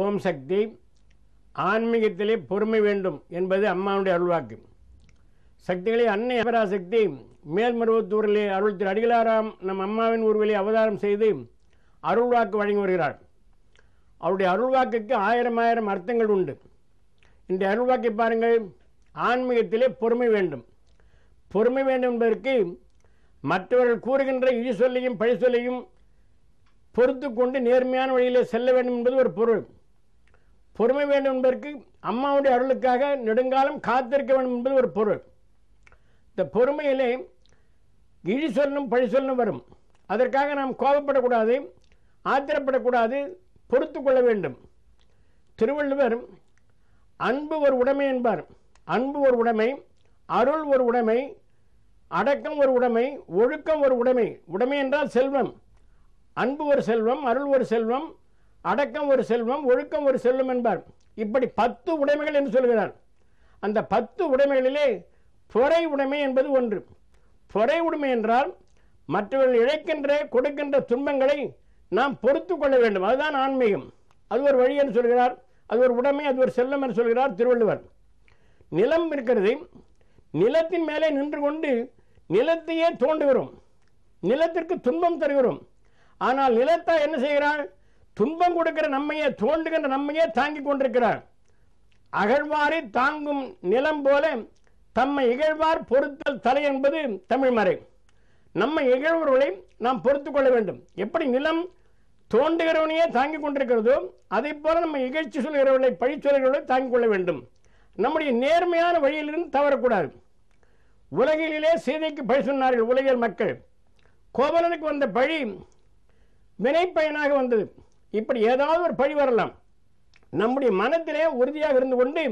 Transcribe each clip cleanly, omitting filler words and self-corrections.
ஓம் சக்தி. ஆன்மீகத்திலே பொறுமை வேண்டும் என்பது அம்மாவுடைய அருள்வாக்கு. சக்திகளே, அன்னை அபராசக்தி மேல்மருவத்தூரிலே அருள் திரு அடிகளாராம் நம் அம்மாவின் ஊர்வலே அவதாரம் செய்து அருள்வாக்கு வழங்கி வருகிறார். அவருடைய அருள்வாக்குக்கு ஆயிரம் ஆயிரம் அர்த்தங்கள் உண்டு. இந்த அருள்வாக்கை பாருங்கள். ஆன்மீகத்திலே பொறுமை வேண்டும். பொறுமை வேண்டும் என்பதற்கு மற்றவர்கள் கூறுகின்ற இழி சொல்லையும் பழி சொல்லையும் பொறுத்து கொண்டு நேர்மையான வழியிலே செல்ல வேண்டும் என்பது ஒரு பொருள். பொறுமை வேண்டும் என்பதற்கு அம்மாவுடைய அருளுக்காக நெடுங்காலம் காத்திருக்க வேண்டும் என்பது ஒரு பொருள். இந்த பொறுமையிலே இழி சொல்லும் பழி சொல்லும் வரும். அதற்காக நாம் கோபப்படக்கூடாது, ஆத்திரப்படக்கூடாது, பொறுத்து கொள்ள வேண்டும். திருவள்ளுவர் அன்பு ஒரு உடைமை என்பார். அன்பு ஒரு உடைமை, அருள் ஒரு உடைமை, அடக்கம் ஒரு உடைமை, ஒழுக்கம் ஒரு உடைமை. உடைமை என்றால் செல்வம். அன்பு ஒரு செல்வம், அருள் ஒரு செல்வம், அடக்கம் ஒரு செல்வம், ஒழுக்கம் ஒரு செல்வம் என்பார். இப்படி 10 உடைமைகள் என்று சொல்கிறார். அந்த 10 உடைமைகளிலே பொறை உடைமை என்பது ஒன்று. பொறை உடைமை என்றால் மற்றவர்கள் இழைக்கின்ற கொடுக்கின்ற துன்பங்களை நாம் பொறுத்து கொள்ள வேண்டும். அதுதான் ஆன்மீகம். அது ஒரு வழி என்று சொல்கிறார். அது ஒரு உடைமை, அது ஒரு செல்வம் என்று சொல்கிறார் திருவள்ளுவர். நிலம் இருக்கிறது. நிலத்தின் மேலே நின்று கொண்டு நிலத்தையே தோண்டுகிறோம். நிலத்திற்கு துன்பம் தருகிறோம். ஆனால் நிலத்தா என்ன செய்கிறாள்? துன்பம் கொடுக்கிற நம்மையே, தோண்டுகின்ற நம்மையே தாங்கிக் கொண்டிருக்கிறார். அகழ்வாரை தாங்கும் நிலம் போல தம்மை இகழ்வார் பொறுத்தல் தலை என்பது தமிழ் மறை. நம்மை இகழ்வர்களை நாம் பொறுத்து கொள்ள வேண்டும். எப்படி நிலம் தோண்டுகிறவனையே தாங்கிக் கொண்டிருக்கிறதோ அதை போல நம்ம இகழ்ச்சி சொல்கிறவர்களை பழி சொல்கிறவர்களை தாங்கிக் கொள்ள வேண்டும். நம்முடைய நேர்மையான வழியிலிருந்து தவறக்கூடாது. உலகிலே சீதைக்கு பழி சொன்னார்கள் உலகில் மக்கள். கோவலனுக்கு வந்த பழி வினைப்பயனாக வந்தது. இப்படி ஏதாவது ஒரு பழி வரலாம். நம்முடைய மனத்திலே உறுதியாக இருந்து கொண்டு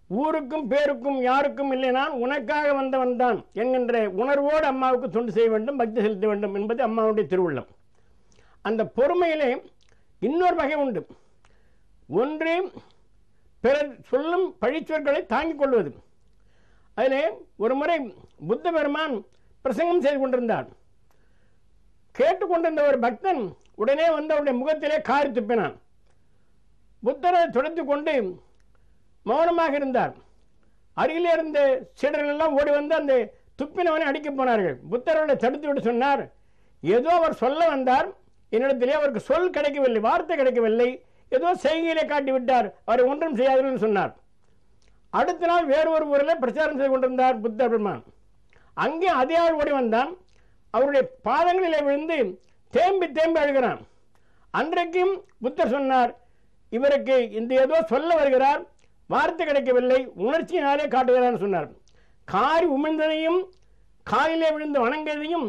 ஊருக்கும் பேருக்கும் யாருக்கும் இல்லை, நான் உனக்காக வந்தவன் தான் என்கின்ற உணர்வோடு அம்மாவுக்கு தொண்டு செய்ய வேண்டும், பக்தி செலுத்த வேண்டும் என்பது அம்மாவுடைய திருவுள்ளம். அந்த பொறுமையிலே இன்னொரு வகை உண்டு. ஒன்று பிறர் சொல்லும் பழிச்சொற்களை தாங்கிக் கொள்வது. அதிலே ஒரு முறை புத்த பெருமான் பிரசங்கம் செய்து கொண்டிருந்தார். கேட்டுக்கொண்டிருந்த ஒரு பக்தன் உடனே வந்து அவருடைய முகத்திலே காரி துப்பினான். புத்தரை துடைத்து கொண்டு மௌனமாக இருந்தார். அருகிலே இருந்த சீடர்கள் எல்லாம் ஓடி வந்து அந்த துப்பினவனை அடிக்க போனார்கள். புத்தரை தடுத்து விட்டு சொன்னார், ஏதோ அவர் சொல்ல வந்தார், என்னிடத்திலே அவருக்கு சொல் கிடைக்கவில்லை, வார்த்தை கிடைக்கவில்லை, ஏதோ செய்கையிலே காட்டி விட்டார், அவரை ஒன்றும் செய்யாதீர்கள் சொன்னார். அடுத்த நாள் வேறு ஒரு ஊரில் பிரச்சாரம் செய்து கொண்டிருந்தார் புத்த பெருமான். அங்கே அதே ஆள் ஓடி வந்தான். அவருடைய பாதங்களிலே விழுந்து தேம்பி தேம்பி அழுகிறான். அன்றைக்கும் புத்தர் சொன்னார், இவருக்கு இந்த ஏதோ சொல்ல வருகிறார், வார்த்தை கிடைக்கவில்லை, உணர்ச்சியினாலே காட்டுகிறார் சொன்னார். காரி உமிழ்ந்ததையும் காலிலே விழுந்து வணங்கியதையும்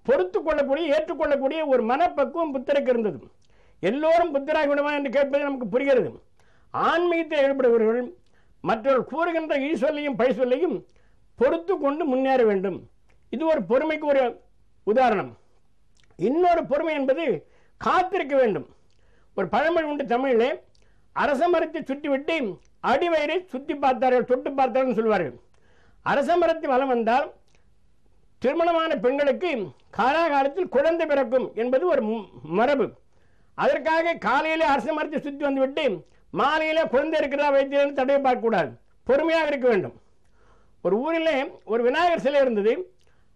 பொறுத்து கொள்ளக்கூடிய ஏற்றுக்கொள்ளக்கூடிய ஒரு மனப்பக்குவம் புத்தருக்கு இருந்தது. எல்லோரும் புத்தராகி விடுமா என்று கேட்பது நமக்கு புரிகிறது. ஆன்மீகத்தில் ஈடுபடுபவர்கள் மற்றவர்கள் கூறுகின்ற இழி சொல்லையும் பழி சொல்லையும் பொறுத்து கொண்டு முன்னேற வேண்டும். இது ஒரு பொறுமைக்கு ஒரு உதாரணம். இன்னொரு பொறுமை என்பது காத்திருக்க வேண்டும். ஒரு பழமொழி உண்டு தமிழிலே, அரச மரத்தை சுற்றி விட்டு அடிவயிறை சுற்றி பார்த்தார்கள், தொட்டு பார்த்தார்கள் சொல்வார்கள். அரச மரத்தை வலம் வந்தால் திருமணமான பெண்களுக்கு காலாகாலத்தில் குழந்தை பிறக்கும் என்பது ஒரு மரபு. அதற்காக காலையிலே அரச மரத்தை சுற்றி வந்துவிட்டு மாலையிலே குழந்தை இருக்கிறதா வைத்திருந்து தடவை பார்க்கக்கூடாது. பொறுமையாக இருக்க வேண்டும். ஒரு ஊரிலே ஒரு விநாயகர் சிலை இருந்தது.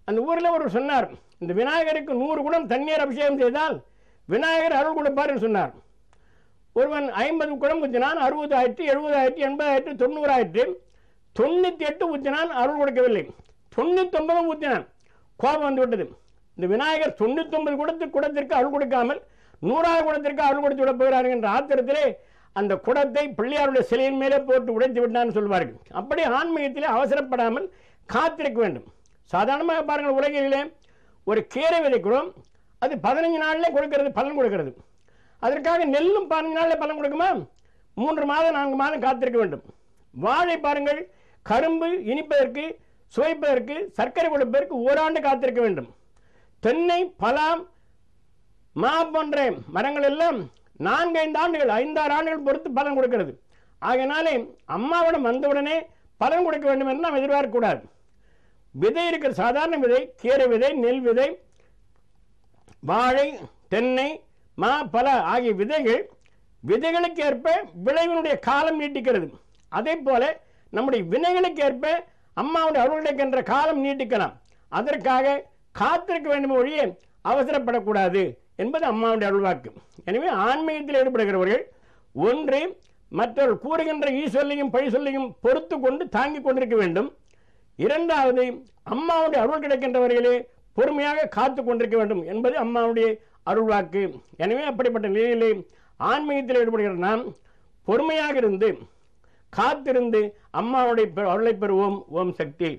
அந்த ஊரில் ஒரு சொன்னார், இந்த விநாயகருக்கு 100 குடம் தண்ணீர் அபிஷேகம் செய்தால் விநாயகர் அருள் கொடுப்பார் என்று சொன்னார். ஒருவன் 50 குடம் ஊற்றினான், 60 ஆயிற்று, 70 ஆயிற்று, 80 ஆயிற்று, 90 ஆயிற்று, 98 ஊற்றினான், அருள் கொடுக்கவில்லை. 99 ஊற்றினான், கோபம் வந்து விட்டது. இந்த விநாயகர் 99 குடத்திற்கு அருள் கொடுக்காமல் 100வது குடத்திற்கு அருள் கொடுத்து விட போகிறார்கள் என்ற ஆத்திரத்திலே அந்த குடத்தை பிள்ளையாருடைய சிலையின் மேலே போட்டு உடைத்து விட்டான்னு சொல்வார்கள். அப்படி ஆன்மீகத்திலே அவசரப்படாமல் காத்திருக்க வேண்டும். சாதாரணமாக பாருங்கள், உலகிலே ஒரு கீரை விதைக்கிறோம், அது 15 நாளிலே கொடுக்கிறது, பலன் கொடுக்கிறது. அதற்காக நெல்லும் 15 நாளில் பலன் கொடுக்குமா? 3 மாதம் 4 மாதம் காத்திருக்க வேண்டும். வாழை பாருங்கள், கரும்பு இனிப்பதற்கு, சுவைப்பதற்கு, சர்க்கரை கொடுப்பதற்கு ஓராண்டு காத்திருக்க வேண்டும். தென்னை, பலாம், மா போன்ற மரங்கள் எல்லாம் 4-5 ஆண்டுகள், 5-6 ஆண்டுகள் பொறுத்து பலன் கொடுக்கிறது. ஆகையினாலே அம்மாவிடம் வந்தவுடனே பலன் கொடுக்க வேண்டும் என்று நாம் எதிர்பார்க்கக்கூடாது. விதை இருக்கிற சாதாரண விதை, கீரை விதை, நெல் விதை, வாழை, தென்னை, மா, பல ஆகிய விதைகள் விதைகளுக்கு ஏற்ப விளைவினுடைய காலம் நீட்டிக்கிறது. அதே போல நம்முடைய வினைகளுக்கு ஏற்ப அம்மாவுடைய அருள் கிடைக்கின்ற காலம் நீட்டிக்கலாம். அதற்காக காத்திருக்க வேண்டும் ஒழிய அவசரப்படக்கூடாது என்பது அம்மாவுடைய அருள்வாக்கு. எனவே ஆன்மீகத்தில் ஈடுபடுகிறவர்கள் ஒன்று மற்றவர்கள் கூறுகின்ற ஈசொல்லையும் பழி சொல்லையும் பொறுத்து கொண்டு தாங்கிக் கொண்டிருக்க வேண்டும். இரண்டாவது, அம்மாவுடைய அருள் கிடைக்கின்றவர்களே பொறுமையாக காத்து கொண்டிருக்க வேண்டும் என்பது அம்மாவுடைய அருள்வாக்கு. எனவே அப்படிப்பட்ட நிலையிலே ஆன்மீகத்தில் ஈடுபடுகிற நாம் பொறுமையாக இருந்து காத்திருந்து அம்மாவுடைய அருளை பெறுவோம். ஓம் சக்தி.